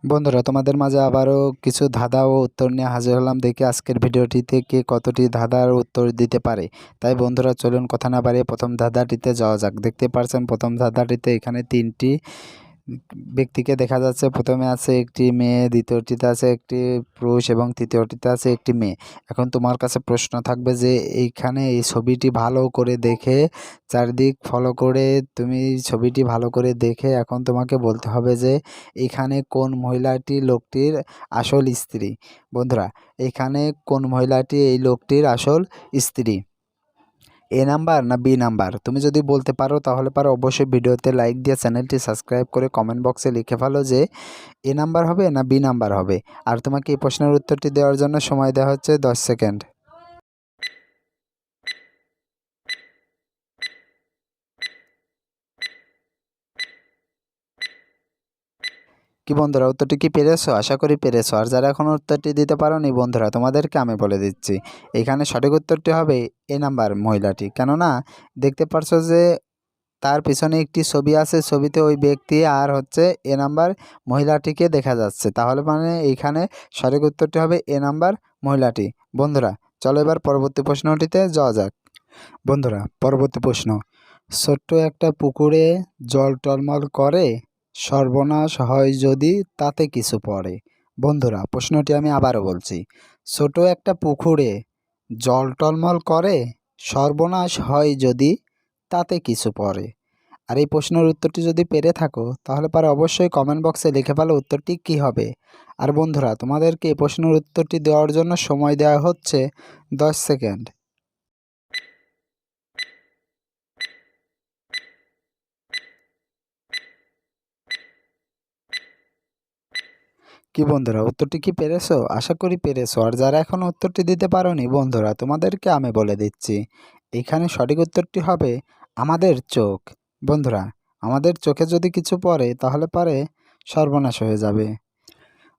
বন্ধুরা, তোমাদের মাঝে আবারও কিছু ধাঁধা ও উত্তর নিয়ে হাজির হলাম। দেখি আজকের ভিডিওটিতে কে কতটি ধাঁধার উত্তর দিতে পারে। তাই বন্ধুরা, চলুন কথা না বাড়িয়ে প্রথম ধাঁধাটিতে যাওয়া যাক। দেখতে পারছেন প্রথম ধাঁধাটিতে এখানে তিনটি ব্যক্তিকে দেখা যাচ্ছে। প্রথমে আছে একটি মেয়ে, দ্বিতীয়টিতে আছে একটি পুরুষ এবং তৃতীয়টিতে আছে একটি মেয়ে। এখন তোমার কাছে প্রশ্ন থাকবে যে এইখানে এই ছবিটি ভালো করে দেখে, চারিদিক ফলো করে তুমি ছবিটি ভালো করে দেখে এখন তোমাকে বলতে হবে যে এখানে কোন মহিলাটি লোকটির আসল স্ত্রী। বন্ধুরা, এখানে কোন মহিলাটি এই লোকটির আসল স্ত্রী? এ নাম্বার না বি নাম্বার? তুমি যদি বলতে পারো তাহলে অবশ্যই ভিডিওতে লাইক দিয়ে চ্যানেলটি সাবস্ক্রাইব করে কমেন্ট বক্সে লিখে ফেলো যে এ নাম্বার হবে না বি নাম্বার হবে। আর তোমাকে এই প্রশ্নের উত্তরটি দেওয়ার জন্য সময় দেওয়া হচ্ছে 10 সেকেন্ড। কি বন্ধুরা, উত্তরটি কি পেরেছো? আশা করি পেরেছো। আর যারা এখন উত্তরটি দিতে পারোনি বন্ধুরা, তোমাদেরকে আমি বলে দিচ্ছি এখানে সঠিক উত্তরটি হবে এ নাম্বার মহিলাটি। কেননা দেখতে পারছো যে তার পিছনে একটি ছবি আছে, ছবিতে ওই ব্যক্তি আর হচ্ছে এ নাম্বার মহিলাটিকে দেখা যাচ্ছে। তাহলে মানে এইখানে সঠিক উত্তরটি হবে এ নাম্বার মহিলাটি। বন্ধুরা, চলো এবার পরবর্তী প্রশ্নটিতে যাওয়া যাক। বন্ধুরা, পরবর্তী প্রশ্ন, ছোট্ট একটা পুকুরে জল টলমল করে, সর্বনাশ হয় যদি তাতে কিছু পড়ে। বন্ধুরা, প্রশ্নটি আমি আবারও বলছি, ছোট একটা পুকুরে জল টলমল করে, সর্বনাশ হয় যদি তাতে কিছু পড়ে। আর এই প্রশ্নের উত্তরটি যদি পেরে থাকো তাহলে অবশ্যই কমেন্ট বক্সে লিখে ফেলো উত্তরটি কী হবে। আর বন্ধুরা, তোমাদেরকে এই প্রশ্নের উত্তরটি দেওয়ার জন্য সময় দেওয়া হচ্ছে 10 সেকেন্ড। কি বন্ধুরা, উত্তরটি কি পেরেছো? আশা করি পেরেছো। আর যারা এখনও উত্তরটি দিতে পারোনি বন্ধুরা, তোমাদেরকে আমি বলে দিচ্ছি এখানে সঠিক উত্তরটি হবে আমাদের চোখ। বন্ধুরা, আমাদের চোখে যদি কিছু পড়ে তাহলে সর্বনাশ হয়ে যাবে।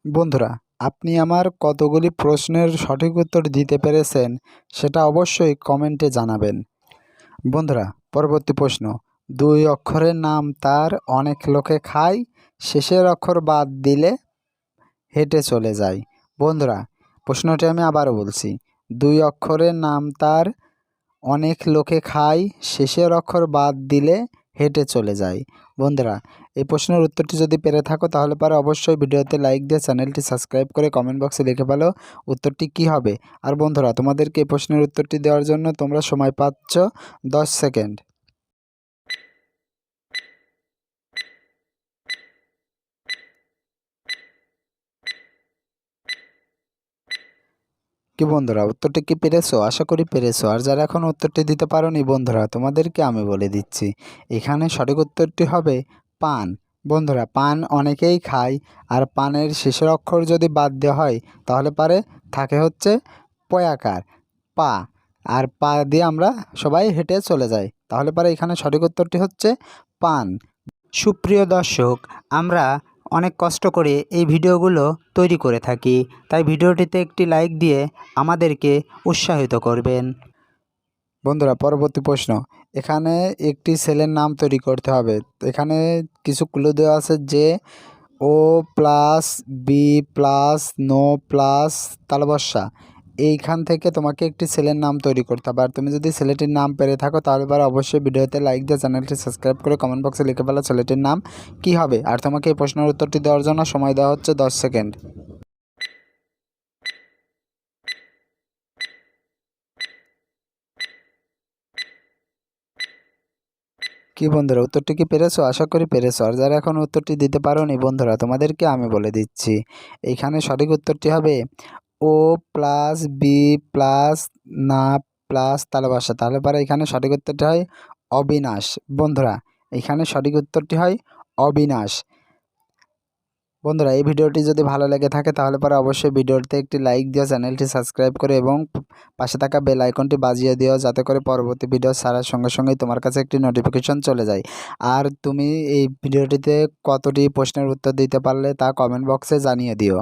বন্ধুরা, আপনি আমার কতগুলি প্রশ্নের সঠিক উত্তর দিতে পেরেছেন সেটা অবশ্যই কমেন্টে জানাবেন। বন্ধুরা, পরবর্তী প্রশ্ন, দুই অক্ষরের নাম তার, অনেক লোকে খায়, শেষের অক্ষর বাদ দিলে হেঁটে চলে যায়। বন্ধুরা, প্রশ্নটি আমি আবারও বলছি, দুই অক্ষরের নাম তার, অনেক লোকে খায়, শেষের অক্ষর বাদ দিলে হেঁটে চলে যায়। বন্ধুরা, এই প্রশ্নের উত্তরটি যদি পেরে থাকো তাহলে অবশ্যই ভিডিওতে লাইক দিয়ে চ্যানেলটি সাবস্ক্রাইব করে কমেন্ট বক্সে লিখে ফেলো উত্তরটি কী হবে। আর বন্ধুরা, তোমাদেরকে এই প্রশ্নের উত্তরটি দেওয়ার জন্য তোমরা সময় পাচ্ছ 10 সেকেন্ড। কি বন্ধুরা, উত্তরটি কি পেরেছো? আশা করি পেরেছো। আর যারা এখন উত্তরটি দিতে পারোনি বন্ধুরা, তোমাদেরকে আমি বলে দিচ্ছি এখানে সঠিক উত্তরটি হবে পান। বন্ধুরা, পান অনেকেই খায়, আর পানের শেষের অক্ষর যদি বাদ দেওয়া হয় তাহলে থাকে হচ্ছে পয়াকার পা। আর পা দিয়ে আমরা সবাই হেঁটে চলে যাই। তাহলে এখানে সঠিক উত্তরটি হচ্ছে পান। সুপ্রিয় দর্শক, আমরা অনেক কষ্ট করে এই ভিডিওগুলো তৈরি করে থাকি, তাই ভিডিওটিতে একটি লাইক দিয়ে আমাদেরকে উৎসাহিত করবেন। বন্ধুরা, পরবর্তী প্রশ্ন, এখানে একটি ছেলের নাম তৈরি করতে হবে। এখানে কিছু ক্লু দেওয়া আছে যে ও প্লাস বি প্লাস নো প্লাস তালবস্যা, এইখান থেকে তোমাকে একটি ছেলের নাম তৈরি করতে হবে। আর তুমি যদি ছেলেটির নাম পেরে থাকো তাহলে অবশ্যই ভিডিওতে লাইক দিয়ে চ্যানেলটি সাবস্ক্রাইব করে কমেন্ট বক্সে লিখে ফেলো ছেলেটির নাম কী হবে। আর তোমাকে এই প্রশ্নের উত্তরটি দেওয়ার জন্য সময় দেওয়া হচ্ছে 10 সেকেন্ড। কি বন্ধুরা, উত্তরটি কি পেরেছো? আশা করি পেরেছো। আর যারা এখন উত্তরটি দিতে পারোনি বন্ধুরা, তোমাদেরকে আমি বলে দিচ্ছি এইখানে সঠিক উত্তরটি হবে ও প্লাস বি প্লাস না প্লাস তালবাসা। তাহলে এখানে সঠিক উত্তরটি হয় অবিনাশ। বন্ধুরা, এখানে সঠিক উত্তরটি হয় অবিনাশ। বন্ধুরা, এই ভিডিওটি যদি ভালো লেগে থাকে তাহলে অবশ্যই ভিডিওতে একটি লাইক দিও, চ্যানেলটি সাবস্ক্রাইব করে এবং পাশে থাকা বেল আইকনটি বাজিয়ে দিও, যাতে করে পরবর্তী ভিডিও ছাড়ার সঙ্গে সঙ্গেই তোমার কাছে একটি নোটিফিকেশন চলে যায়। আর তুমি এই ভিডিওটিতে কতটি প্রশ্নের উত্তর দিতে পারলে তা কমেন্ট বক্সে জানিয়ে দিও।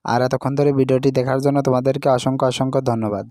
আর এতক্ষণ ধরে ভিডিওটি দেখার জন্য তোমাদেরকে অসংখ্য অসংখ্য ধন্যবাদ।